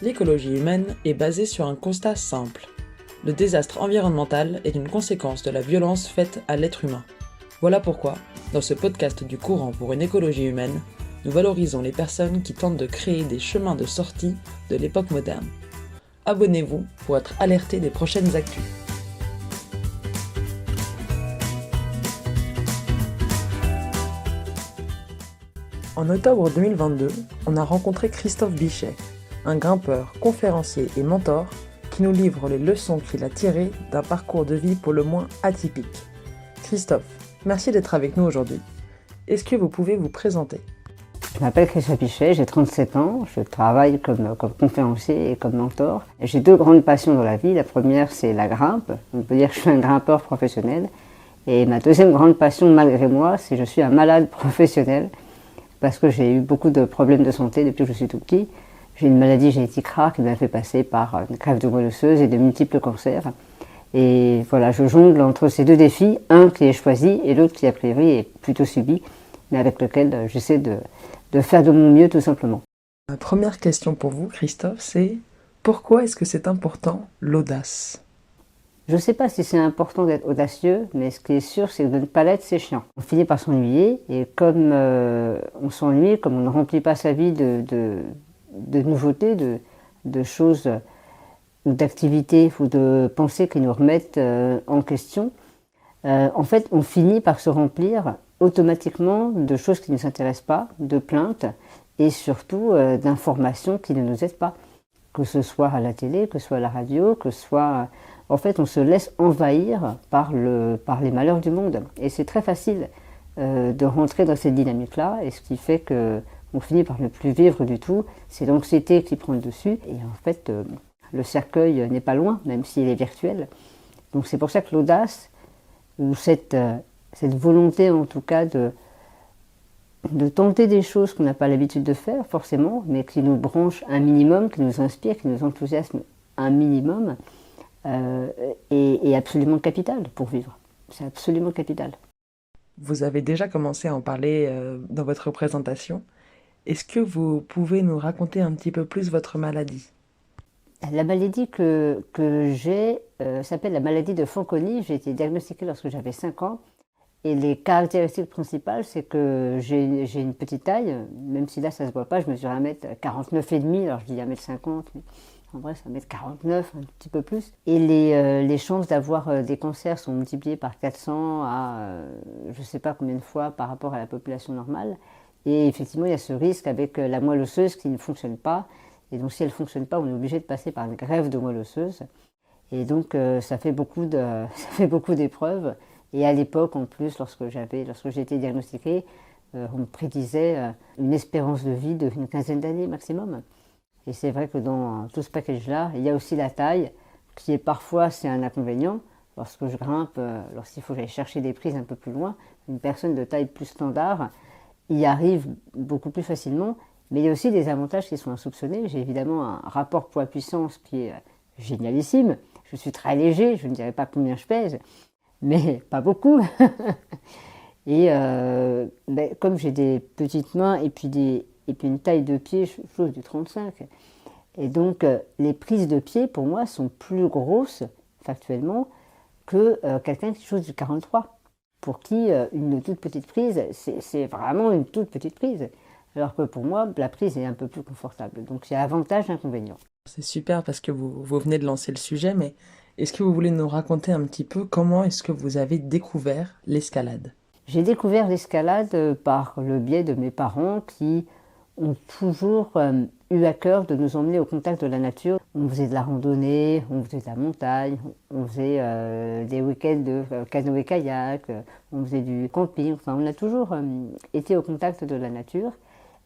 L'écologie humaine est basée sur un constat simple. Le désastre environnemental est une conséquence de la violence faite à l'être humain. Voilà pourquoi, dans ce podcast du courant pour une écologie humaine, nous valorisons les personnes qui tentent de créer des chemins de sortie de l'époque moderne. Abonnez-vous pour être alerté des prochaines actus. En octobre 2022, on a rencontré Christophe Bichet, un grimpeur, conférencier et mentor qui nous livre les leçons qu'il a tirées d'un parcours de vie pour le moins atypique. Christophe, merci d'être avec nous aujourd'hui. Est-ce que vous pouvez vous présenter ? Je m'appelle Christophe Bichet, j'ai 37 ans, je travaille comme conférencier et comme mentor. J'ai deux grandes passions dans la vie. La première, c'est la grimpe. On peut dire que je suis un grimpeur professionnel. Et ma deuxième grande passion, malgré moi, c'est que je suis un malade professionnel parce que j'ai eu beaucoup de problèmes de santé depuis que je suis tout petit. J'ai une maladie génétique rare qui m'a fait passer par une greffe de moelle osseuse et de multiples cancers. Et voilà, je jongle entre ces deux défis, un qui est choisi et l'autre qui a priori est plutôt subi, mais avec lequel j'essaie de faire de mon mieux tout simplement. Ma première question pour vous, Christophe, c'est pourquoi est-ce que c'est important l'audace ? Je ne sais pas si c'est important d'être audacieux, mais ce qui est sûr, c'est que de ne pas l'être, c'est chiant. On finit par s'ennuyer, et comme on s'ennuie, comme on ne remplit pas sa vie de nouveautés, de choses ou d'activités ou de pensées qui nous remettent en question, en fait, on finit par se remplir automatiquement de choses qui ne nous intéressent pas, de plaintes et surtout d'informations qui ne nous aident pas. Que ce soit à la télé, que ce soit à la radio, que ce soit... En fait, on se laisse envahir par les malheurs du monde. Et c'est très facile de rentrer dans cette dynamique-là. Et ce qui fait qu'on finit par ne plus vivre du tout. C'est l'anxiété qui prend le dessus. Et en fait, le cercueil n'est pas loin, même s'il est virtuel. Donc c'est pour ça que l'audace, ou cette volonté en tout cas de tenter des choses qu'on n'a pas l'habitude de faire forcément, mais qui nous branchent un minimum, qui nous inspirent, qui nous enthousiasment un minimum, est absolument capital pour vivre. C'est absolument capital. Vous avez déjà commencé à en parler dans votre présentation. Est-ce que vous pouvez nous raconter un petit peu plus votre maladie ? La maladie que j'ai s'appelle la maladie de Fanconi. J'ai été diagnostiquée lorsque j'avais 5 ans. Et les caractéristiques principales, c'est que j'ai une petite taille, même si là ça se voit pas, je mesure 1m49,5, alors je dis 1m50, mais en vrai c'est 1m49, un petit peu plus. Et les chances d'avoir des cancers sont multipliées par 400 à je sais pas combien de fois par rapport à la population normale. Et effectivement il y a ce risque avec la moelle osseuse qui ne fonctionne pas. Et donc si elle ne fonctionne pas, on est obligé de passer par une greffe de moelle osseuse. Et donc ça fait beaucoup d'épreuves. Et à l'époque, en plus, lorsque j'ai été diagnostiquée, on me prédisait une espérance de vie d'une 15aine d'années maximum. Et c'est vrai que dans tout ce package-là, il y a aussi la taille, qui est parfois, c'est un inconvénient. Lorsque je grimpe, lorsqu'il faut que j'aille chercher des prises un peu plus loin, une personne de taille plus standard y arrive beaucoup plus facilement. Mais il y a aussi des avantages qui sont insoupçonnés. J'ai évidemment un rapport poids-puissance qui est génialissime. Je suis très léger, je ne dirais pas combien je pèse, mais pas beaucoup. Et comme j'ai des petites mains et puis une taille de pied, je chose du 35. Et donc les prises de pied pour moi sont plus grosses factuellement que quelqu'un qui chose du 43. Pour qui une toute petite prise, c'est vraiment une toute petite prise. Alors que pour moi, la prise est un peu plus confortable. Donc il y a avantage et inconvénient. C'est super parce que vous venez de lancer le sujet, mais est-ce que vous voulez nous raconter un petit peu comment est-ce que vous avez découvert l'escalade ? J'ai découvert l'escalade par le biais de mes parents qui ont toujours eu à cœur de nous emmener au contact de la nature. On faisait de la randonnée, on faisait de la montagne, on faisait des week-ends de canoë-kayak, on faisait du camping. Enfin, on a toujours été au contact de la nature.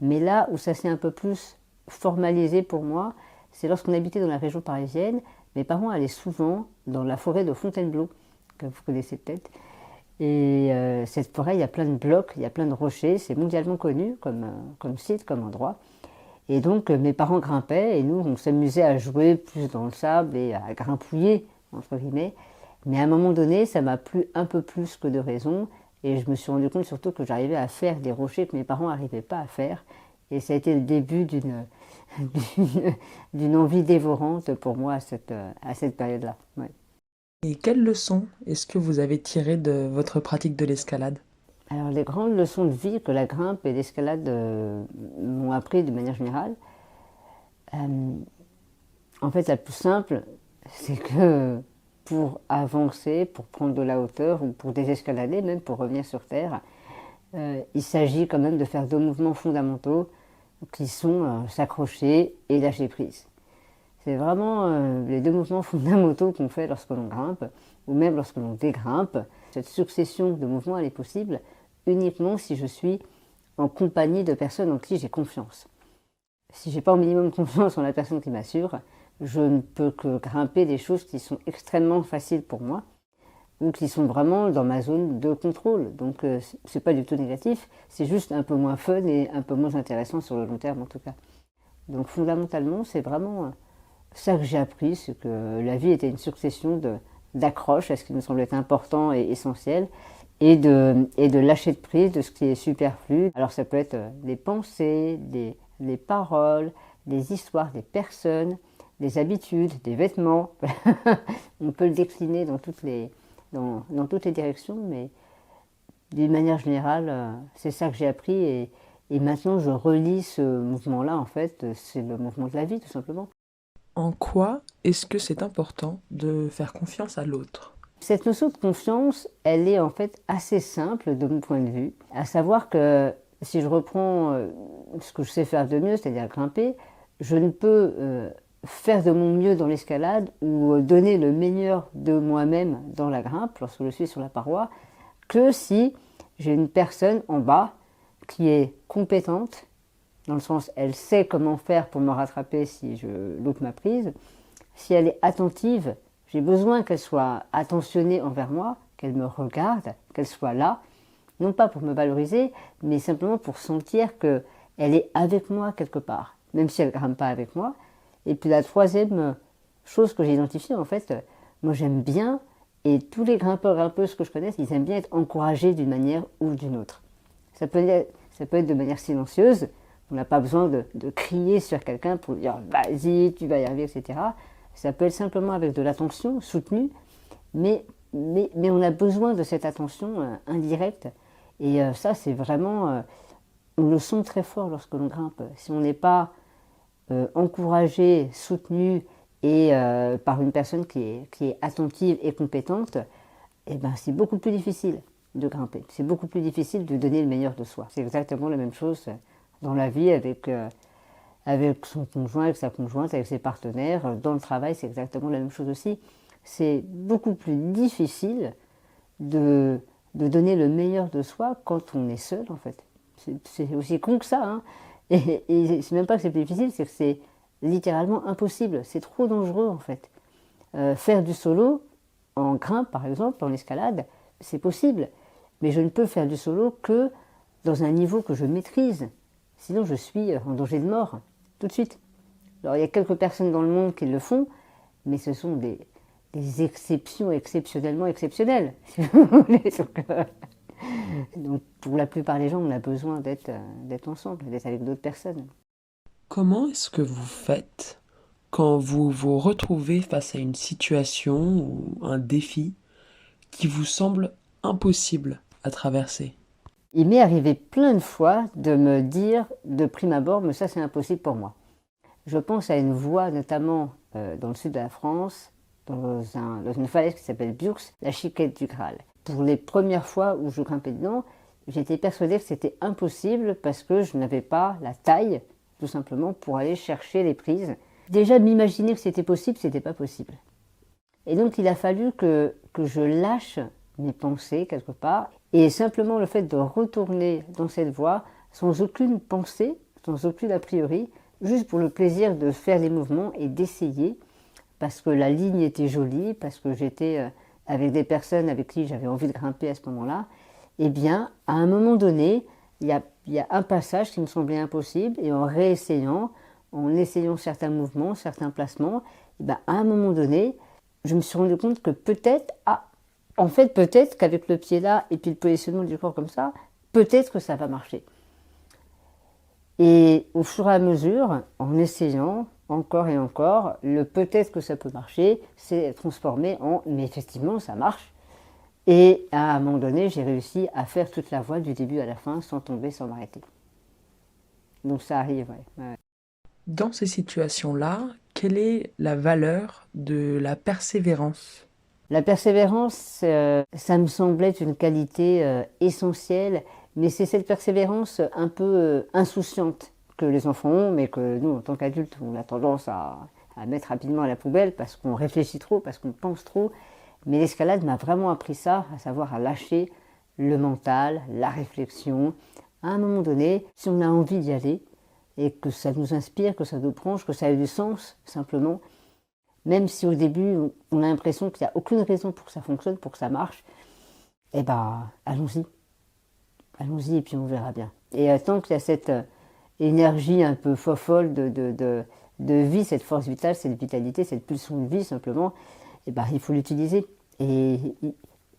Mais là où ça s'est un peu plus formalisé pour moi, c'est lorsqu'on habitait dans la région parisienne. Mes parents allaient souvent dans la forêt de Fontainebleau, que vous connaissez peut-être. Et cette forêt, il y a plein de blocs, il y a plein de rochers, c'est mondialement connu comme site, comme endroit. Et donc mes parents grimpaient et nous, on s'amusait à jouer plus dans le sable et à grimpouiller, entre guillemets. Mais à un moment donné, ça m'a plu un peu plus que de raison. Et je me suis rendu compte surtout que j'arrivais à faire des rochers que mes parents n'arrivaient pas à faire. Et ça a été le début d'une envie dévorante pour moi à cette période-là. Ouais. Et quelles leçons est-ce que vous avez tirées de votre pratique de l'escalade? Alors les grandes leçons de vie que la grimpe et l'escalade m'ont appris de manière générale, en fait la plus simple, c'est que pour avancer, pour prendre de la hauteur ou pour désescalader, même pour revenir sur Terre, il s'agit quand même de faire deux mouvements fondamentaux qui sont s'accrocher et lâcher prise. C'est vraiment les deux mouvements fondamentaux qu'on fait lorsque l'on grimpe, ou même lorsque l'on dégrimpe. Cette succession de mouvements, elle est possible uniquement si je suis en compagnie de personnes en qui j'ai confiance. Si je n'ai pas au minimum confiance en la personne qui m'assure, je ne peux que grimper des choses qui sont extrêmement faciles pour moi, ou qui sont vraiment dans ma zone de contrôle. Donc c'est pas du tout négatif, c'est juste un peu moins fun et un peu moins intéressant sur le long terme en tout cas. Donc fondamentalement, c'est vraiment ça que j'ai appris, c'est que la vie était une succession d'accroches à ce qui me semblait important et essentiel, et de lâcher de prise de ce qui est superflu. Alors ça peut être des pensées, des paroles, des histoires, des personnes, des habitudes, des vêtements. On peut le décliner dans toutes les directions, mais d'une manière générale, c'est ça que j'ai appris et maintenant je relis ce mouvement-là, en fait, c'est le mouvement de la vie tout simplement. En quoi est-ce que c'est important de faire confiance à l'autre? Cette notion de confiance, elle est en fait assez simple de mon point de vue, à savoir que si je reprends ce que je sais faire de mieux, c'est-à-dire grimper, je ne peux faire de mon mieux dans l'escalade ou donner le meilleur de moi-même dans la grimpe, lorsque je suis sur la paroi, que si j'ai une personne en bas qui est compétente, dans le sens elle sait comment faire pour me rattraper si je loupe ma prise, si elle est attentive, j'ai besoin qu'elle soit attentionnée envers moi, qu'elle me regarde, qu'elle soit là, non pas pour me valoriser, mais simplement pour sentir qu'elle est avec moi quelque part, même si elle ne grimpe pas avec moi. Et puis la troisième chose que j'ai identifiée, en fait, moi j'aime bien, et tous les grimpeurs-grimpeuses que je connaisse, ils aiment bien être encouragés d'une manière ou d'une autre. Ça peut être de manière silencieuse, on n'a pas besoin de crier sur quelqu'un pour lui dire « vas-y, tu vas y arriver », etc. Ça peut être simplement avec de l'attention soutenue, mais on a besoin de cette attention indirecte. Et ça, c'est vraiment, on le sent très fort lorsque l'on grimpe. Si on n'est pas encouragé, soutenu et par une personne qui est attentive et compétente, eh ben, c'est beaucoup plus difficile de grimper. C'est beaucoup plus difficile de donner le meilleur de soi. C'est exactement la même chose dans la vie avec son conjoint, avec sa conjointe, avec ses partenaires. Dans le travail, c'est exactement la même chose aussi. C'est beaucoup plus difficile de donner le meilleur de soi quand on est seul, en fait. C'est aussi con que ça, hein. Et c'est même pas que c'est plus difficile, c'est que c'est littéralement impossible. C'est trop dangereux, en fait. Faire du solo, en grimpe par exemple, en escalade, c'est possible. Mais je ne peux faire du solo que dans un niveau que je maîtrise. Sinon, je suis en danger de mort, tout de suite. Alors, il y a quelques personnes dans le monde qui le font, mais ce sont des exceptions exceptionnellement exceptionnelles, si vous voulez. Donc, pour la plupart des gens, on a besoin d'être ensemble, d'être avec d'autres personnes. Comment est-ce que vous faites quand vous vous retrouvez face à une situation ou un défi qui vous semble impossible à traverser? Il m'est arrivé plein de fois de me dire de prime abord, mais ça c'est impossible pour moi. Je pense à une voie notamment dans le sud de la France, dans une falaise qui s'appelle Bioux, la Chiquette du Graal. Pour les premières fois où je grimpais dedans, j'étais persuadée que c'était impossible parce que je n'avais pas la taille, tout simplement, pour aller chercher les prises. Déjà, m'imaginer que c'était possible, c'était pas possible. Et donc, il a fallu que je lâche mes pensées quelque part, et simplement le fait de retourner dans cette voie, sans aucune pensée, sans aucune a priori, juste pour le plaisir de faire les mouvements et d'essayer, parce que la ligne était jolie, parce que j'étais avec des personnes avec qui j'avais envie de grimper à ce moment-là, eh bien, à un moment donné, il y a un passage qui me semblait impossible, et en réessayant, en essayant certains mouvements, certains placements, eh bien, à un moment donné, je me suis rendu compte que peut-être qu'avec le pied là, et puis le positionnement du corps comme ça, peut-être que ça va marcher. Et au fur et à mesure, en essayant encore et encore, le peut-être que ça peut marcher, c'est transformé en mais effectivement ça marche. Et à un moment donné, j'ai réussi à faire toute la voie du début à la fin sans tomber, sans m'arrêter. Donc ça arrive, ouais. Dans ces situations-là, quelle est la valeur de la persévérance? La persévérance, ça me semblait une qualité essentielle, mais c'est cette persévérance un peu insouciante que les enfants ont, mais que nous, en tant qu'adultes, on a tendance à mettre rapidement à la poubelle parce qu'on réfléchit trop, parce qu'on pense trop. Mais l'escalade m'a vraiment appris ça, à savoir à lâcher le mental, la réflexion. À un moment donné, si on a envie d'y aller, et que ça nous inspire, que ça nous branche, que ça a du sens, simplement, même si au début on a l'impression qu'il n'y a aucune raison pour que ça fonctionne, pour que ça marche, eh ben allons-y. Allons-y et puis on verra bien. Et tant qu'il y a cette énergie un peu fofolle de vie, cette force vitale, cette vitalité, cette pulsion de vie simplement, eh ben, il faut l'utiliser. Et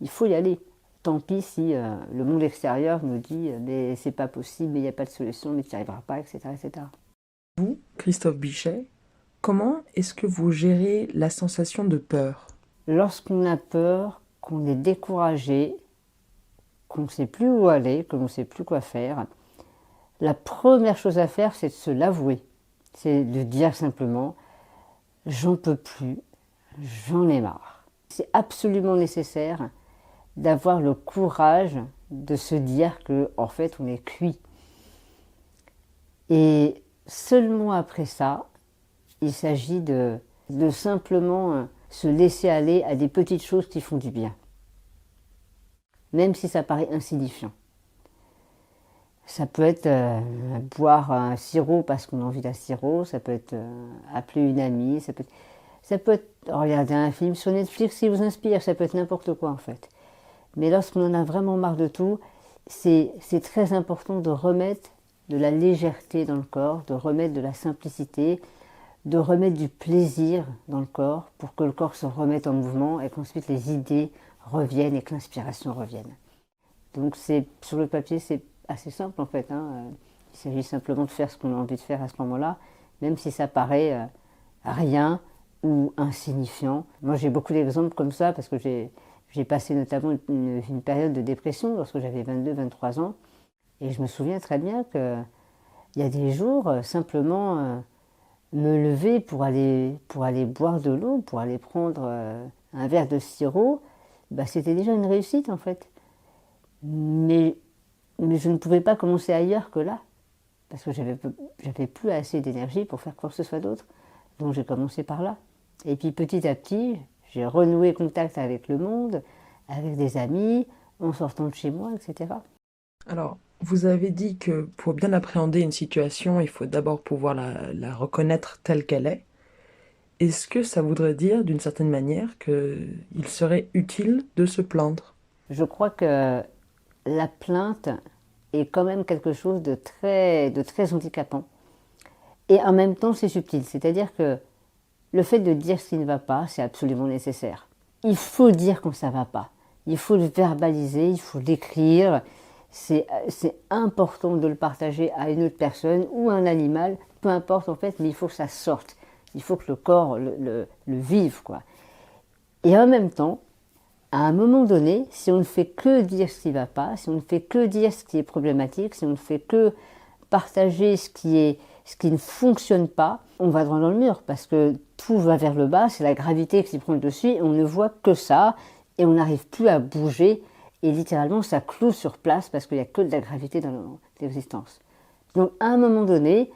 il faut y aller. Tant pis si le monde extérieur nous dit mais c'est pas possible, mais il n'y a pas de solution, mais tu n'y arriveras pas, etc., etc. Vous, Christophe Bichet, comment est-ce que vous gérez la sensation de peur? Lorsqu'on a peur, qu'on est découragé, qu'on ne sait plus où aller, qu'on ne sait plus quoi faire, la première chose à faire, c'est de se l'avouer. C'est de dire simplement « j'en peux plus, j'en ai marre ». C'est absolument nécessaire d'avoir le courage de se dire que en fait on est cuit. Et seulement après ça, il s'agit de simplement se laisser aller à des petites choses qui font du bien. Même si ça paraît insignifiant. Ça peut être boire un sirop parce qu'on a envie d'un sirop, ça peut être appeler une amie, ça peut être regarder un film sur Netflix qui vous inspire, ça peut être n'importe quoi en fait. Mais lorsqu'on en a vraiment marre de tout, c'est très important de remettre de la légèreté dans le corps, de remettre de la simplicité, de remettre du plaisir dans le corps pour que le corps se remette en mouvement et qu'ensuite les idées reviennent et que l'inspiration revienne. Donc sur le papier, c'est assez simple en fait. Il s'agit simplement de faire ce qu'on a envie de faire à ce moment-là, même si ça paraît rien ou insignifiant. Moi j'ai beaucoup d'exemples comme ça parce que j'ai passé notamment une période de dépression lorsque j'avais 22-23 ans. Et je me souviens très bien qu'il y a des jours, simplement me lever pour aller boire de l'eau, pour aller prendre un verre de sirop, bah, c'était déjà une réussite en fait. Mais je ne pouvais pas commencer ailleurs que là, parce que j'avais plus assez d'énergie pour faire quoi que ce soit d'autre. Donc j'ai commencé par là. Et puis petit à petit, j'ai renoué contact avec le monde, avec des amis, en sortant de chez moi, etc. Alors, vous avez dit que pour bien appréhender une situation, il faut d'abord pouvoir la reconnaître telle qu'elle est. Est-ce que ça voudrait dire, d'une certaine manière, qu'il serait utile de se plaindre? Je crois que la plainte est quand même quelque chose de très handicapant. Et en même temps, c'est subtil. C'est-à-dire que le fait de dire ce qui ne va pas, c'est absolument nécessaire. Il faut dire quand ça ne va pas. Il faut le verbaliser, il faut l'écrire. C'est important de le partager à une autre personne ou à un animal, peu importe en fait, mais il faut que ça sorte. Il faut que le corps le vive, quoi. Et en même temps, à un moment donné, si on ne fait que dire ce qui ne va pas, si on ne fait que dire ce qui est problématique, si on ne fait que partager ce qui ne fonctionne pas, on va droit dans le mur parce que tout va vers le bas, c'est la gravité qui prend le dessus et on ne voit que ça et on n'arrive plus à bouger et littéralement ça cloue sur place parce qu'il n'y a que de la gravité dans l'existence. Donc à un moment donné,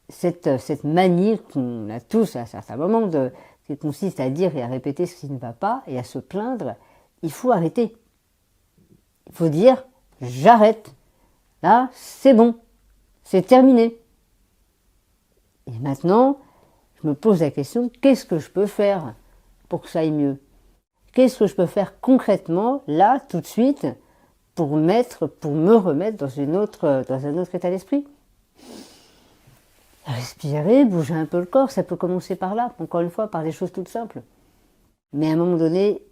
cette manie qu'on a tous à certains moments qui consiste à dire et à répéter ce qui ne va pas et à se plaindre, il faut arrêter. Il faut dire j'arrête. Là, c'est bon. C'est terminé. Et maintenant, je me pose la question, qu'est-ce que je peux faire pour que ça aille mieux? Qu'est-ce que je peux faire concrètement, là, tout de suite, pour me remettre dans un autre état d'esprit? Respirer, bouger un peu le corps, ça peut commencer par là, encore une fois, par des choses toutes simples. Mais à un moment donné,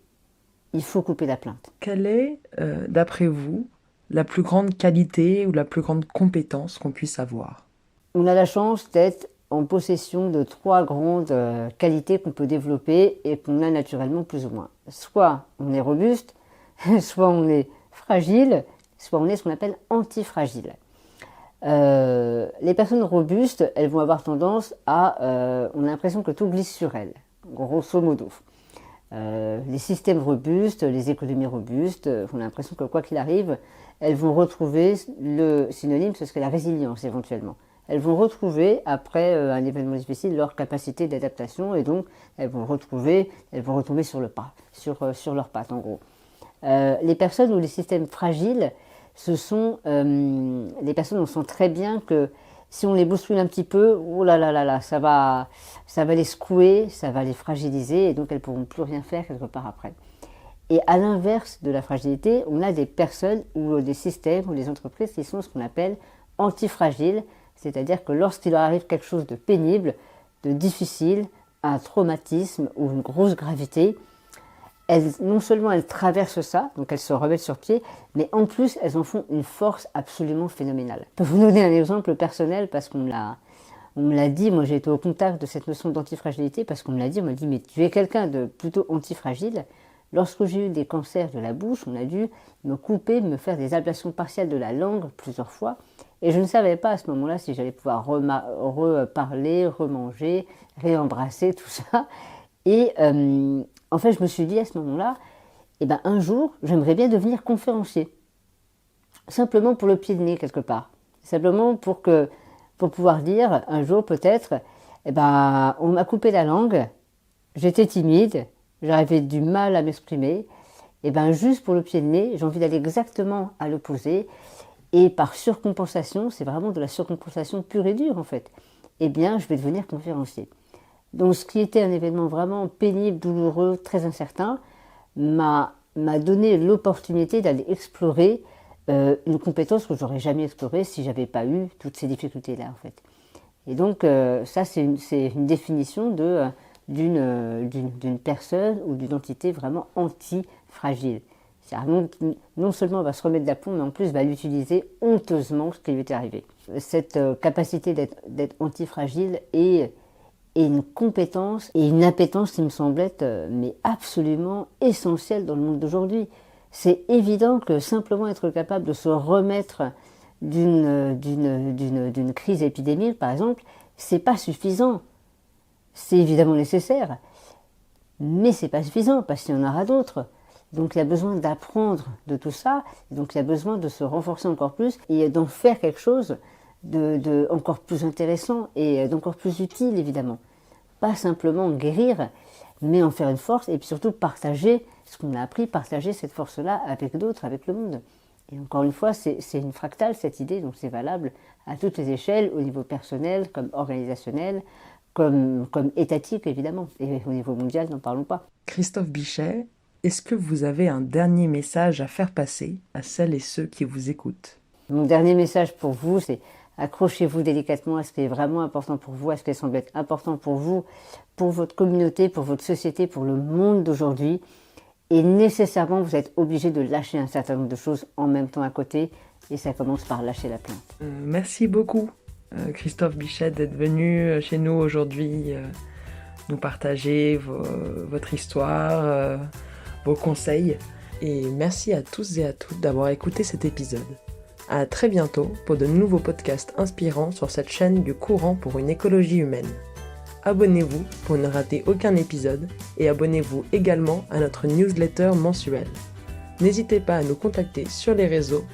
il faut couper la plainte. Quelle est, d'après vous, la plus grande qualité ou la plus grande compétence qu'on puisse avoir? On a la chance d'être en possession de 3 grandes qualités qu'on peut développer et qu'on a naturellement plus ou moins. Soit on est robuste, soit on est fragile, soit on est ce qu'on appelle antifragile. Les personnes robustes, elles vont avoir tendance à... on a l'impression que tout glisse sur elles, grosso modo. Les systèmes robustes, les économies robustes, on a l'impression que quoi qu'il arrive, elles vont retrouver le synonyme, ce serait la résilience éventuellement. Elles vont retrouver, après un événement difficile, leur capacité d'adaptation et donc elles vont retomber sur le pas, sur leurs pattes en gros. Les personnes ou les systèmes fragiles, ce sont les personnes, on sent très bien que si on les bouscule un petit peu, oh là là là là, ça va les secouer, ça va les fragiliser et donc elles ne pourront plus rien faire quelque part après. Et à l'inverse de la fragilité, on a des personnes ou des systèmes ou des entreprises qui sont ce qu'on appelle antifragiles, c'est-à-dire que lorsqu'il leur arrive quelque chose de pénible, de difficile, un traumatisme ou une grosse gravité, non seulement elles traversent ça, donc elles se remettent sur pied, mais en plus elles en font une force absolument phénoménale. Je peux vous donner un exemple personnel parce qu'on me l'a dit, moi j'ai été au contact de cette notion d'antifragilité parce qu'on me l'a dit, on m'a dit mais tu es quelqu'un de plutôt antifragile. Lorsque j'ai eu des cancers de la bouche, on a dû me couper, me faire des ablations partielles de la langue plusieurs fois. Et je ne savais pas à ce moment-là si j'allais pouvoir reparler, remanger, réembrasser, tout ça. Et en fait, je me suis dit à ce moment-là, un jour, j'aimerais bien devenir conférencier. Simplement pour le pied de nez, quelque part. Simplement pour pouvoir dire, un jour peut-être, on m'a coupé la langue, j'étais timide, j'avais du mal à m'exprimer. Juste pour le pied de nez, j'ai envie d'aller exactement à l'opposé. Et par surcompensation, c'est vraiment de la surcompensation pure et dure en fait, je vais devenir conférencier. Donc ce qui était un événement vraiment pénible, douloureux, très incertain, m'a donné l'opportunité d'aller explorer une compétence que je n'aurais jamais explorée si je n'avais pas eu toutes ces difficultés-là en fait. Et donc ça c'est une définition d'une personne ou d'une entité vraiment anti-fragile. Non seulement va se remettre d'aplomb, mais en plus va l'utiliser honteusement ce qui lui est arrivé. Cette capacité d'être antifragile est une compétence et une appétence qui me semble être mais absolument essentielle dans le monde d'aujourd'hui. C'est évident que simplement être capable de se remettre d'une crise épidémique, par exemple, c'est pas suffisant. C'est évidemment nécessaire, mais c'est pas suffisant parce qu'il y en aura d'autres. Donc il y a besoin d'apprendre de tout ça, donc il y a besoin de se renforcer encore plus et d'en faire quelque chose de encore plus intéressant et d'encore plus utile évidemment. Pas simplement guérir, mais en faire une force et puis surtout partager ce qu'on a appris, partager cette force-là avec d'autres, avec le monde. Et encore une fois, c'est une fractale cette idée, donc c'est valable à toutes les échelles, au niveau personnel, comme organisationnel, comme étatique évidemment, et au niveau mondial, n'en parlons pas. Christophe Bichet, est-ce que vous avez un dernier message à faire passer à celles et ceux qui vous écoutent? Mon dernier message pour vous, c'est accrochez-vous délicatement à ce qui est vraiment important pour vous, à ce qui semble être important pour vous, pour votre communauté, pour votre société, pour le monde d'aujourd'hui. Et nécessairement, vous êtes obligé de lâcher un certain nombre de choses en même temps à côté. Et ça commence par lâcher la plainte. Merci beaucoup, Christophe Bichet, d'être venu chez nous aujourd'hui, nous partager votre histoire, vos conseils. Et merci à tous et à toutes d'avoir écouté cet épisode. À très bientôt pour de nouveaux podcasts inspirants sur cette chaîne du courant pour une écologie humaine. Abonnez-vous pour ne rater aucun épisode et abonnez-vous également à notre newsletter mensuelle. N'hésitez pas à nous contacter sur les réseaux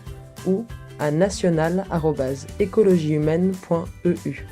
ou à national@écologiehumaine.eu.